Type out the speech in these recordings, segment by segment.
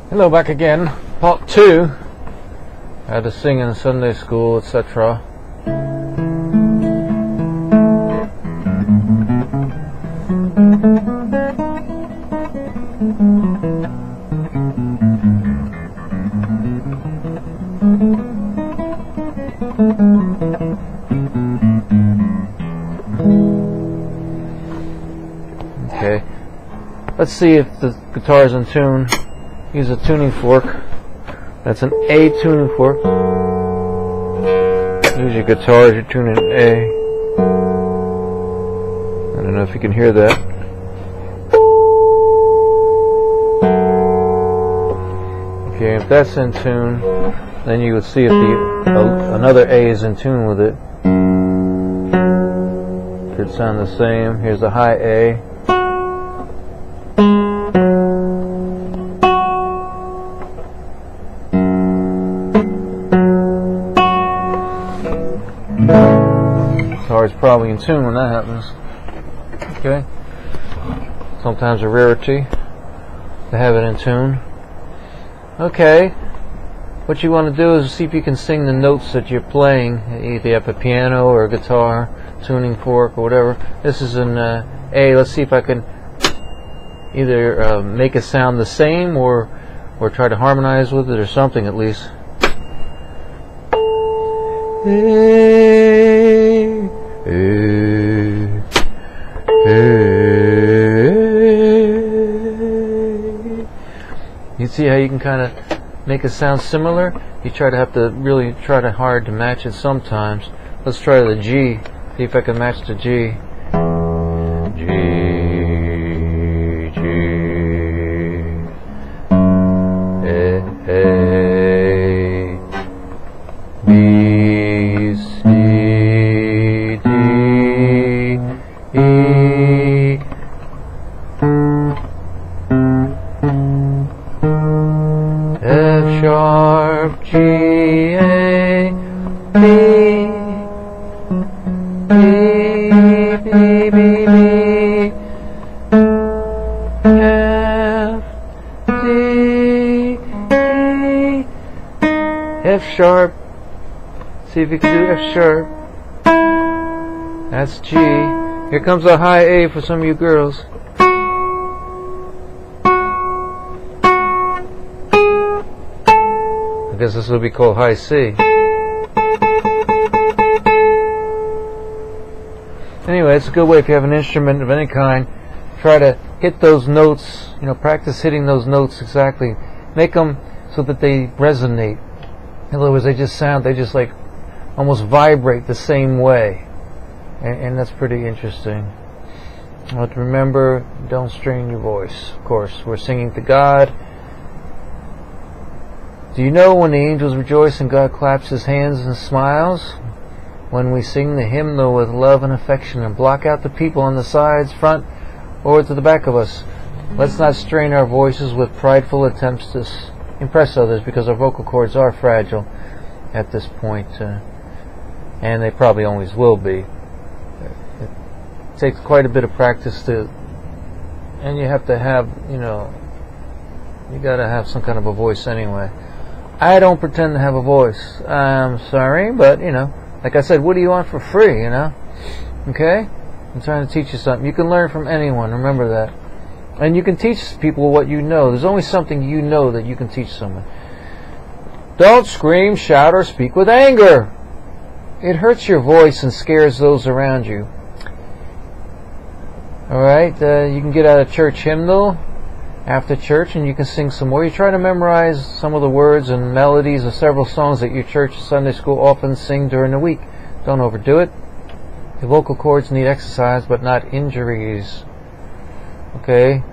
Hello, back again. Part 2. How to sing in Sunday school, etc. Okay. Let's see if the guitar is in tune. Use a tuning fork. That's an A tuning fork. Use your guitar as you're tuning A. I don't know if you can hear that. Okay, if that's in tune, then you would see if another A is in tune with it. Should sound the same. Here's the high A. Guitar is probably in tune when that happens. Okay. Sometimes a rarity to have it in tune. Okay. What you want to do is see if you can sing the notes that you're playing. Either you have a piano or a guitar, tuning fork or whatever. This is an A. Let's see if I can either make it sound the same or try to harmonize with it or something at least. You see how you can kind of make it sound similar? You have to really try hard to match it sometimes. Let's try the G. See if I can match the G. G, G, A, B, C, D, E, F sharp, G, A, B, B, B, B, B, F, D, E, F sharp. See if you can do F sharp. That's G. Here comes a high A for some of you girls. I guess this will be called high C. Anyway, it's a good way if you have an instrument of any kind. Try to hit those notes, practice hitting those notes exactly. Make them so that they resonate. In other words, they just like almost vibrate the same way. And that's pretty interesting. But remember, don't strain your voice. Of course, we're singing to God. Do you know when the angels rejoice and God claps his hands and smiles? When we sing the hymnal with love and affection and block out the people on the sides, front, or to the back of us. Let's not strain our voices with prideful attempts to impress others, because our vocal cords are fragile at this point, and they probably always will be. It takes quite a bit of practice and you have to have, you gotta have some kind of a voice anyway. I don't pretend to have a voice. I'm sorry, but like I said, what do you want for free, Okay? I'm trying to teach you something. You can learn from anyone, remember that. And you can teach people what you know. There's always something you know that you can teach someone. Don't scream, shout, or speak with anger. It hurts your voice and scares those around you. Alright, you can get out a church hymnal after church and you can sing some more. You try to memorize some of the words and melodies of several songs that your church Sunday school often sing during the week. Don't overdo it. The vocal cords need exercise but not injuries. Okay?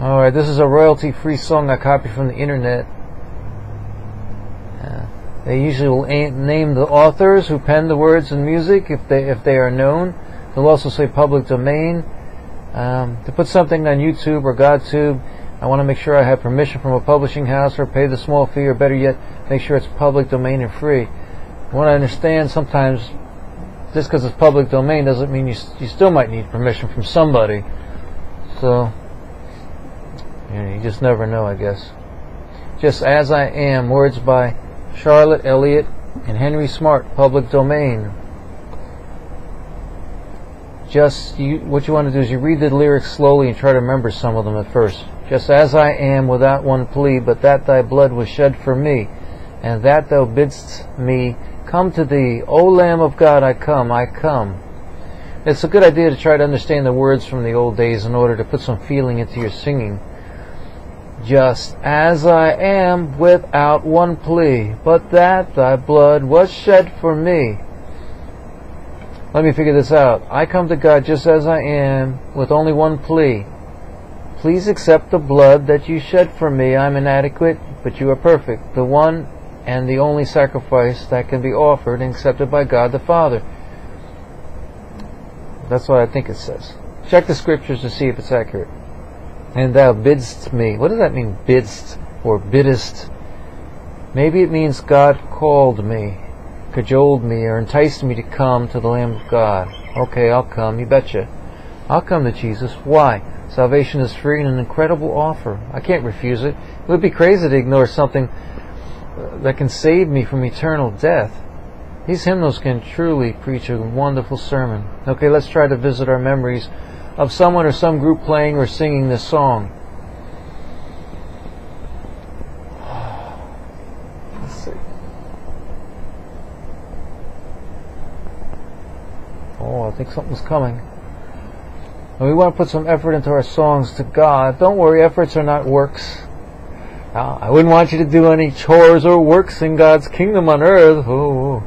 Alright, this is a royalty-free song I copied from the internet. They usually will name the authors who penned the words and music if they are known. They'll also say public domain. To put something on YouTube or GodTube, I want to make sure I have permission from a publishing house or pay the small fee, or better yet, make sure it's public domain and free. From what I understand, sometimes just because it's public domain doesn't mean you still might need permission from somebody. So, you just never know, I guess. Just As I Am, words by Charlotte Elliott and Henry Smart, public domain. What you want to do is you read the lyrics slowly and try to remember some of them at first. Just as I am without one plea, but that thy blood was shed for me, and that thou bidst me come to thee. O Lamb of God, I come, I come. It's a good idea to try to understand the words from the old days in order to put some feeling into your singing. Just as I am without one plea, but that thy blood was shed for me. Let me figure this out. I come to God just as I am with only one plea. Please accept the blood that you shed for me. I'm inadequate, but you are perfect. The one and the only sacrifice that can be offered and accepted by God the Father. That's what I think it says. Check the scriptures to see if it's accurate. And thou bidst me. What does that mean, bidst or biddest? Maybe it means God called me, cajoled me, or enticed me to come to the Lamb of God. Okay, I'll come, you betcha. I'll come to Jesus. Why? Salvation is free and an incredible offer. I can't refuse it. It would be crazy to ignore something that can save me from eternal death. These hymnals can truly preach a wonderful sermon. Okay, let's try to visit our memories of someone or some group playing or singing this song. Let's see. Oh, I think something's coming. And we want to put some effort into our songs to God. Don't worry, efforts are not works. Now, I wouldn't want you to do any chores or works in God's kingdom on earth. Oh.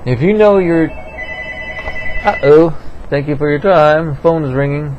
If you know you're... Uh-oh. Thank you for your time. Phone is ringing.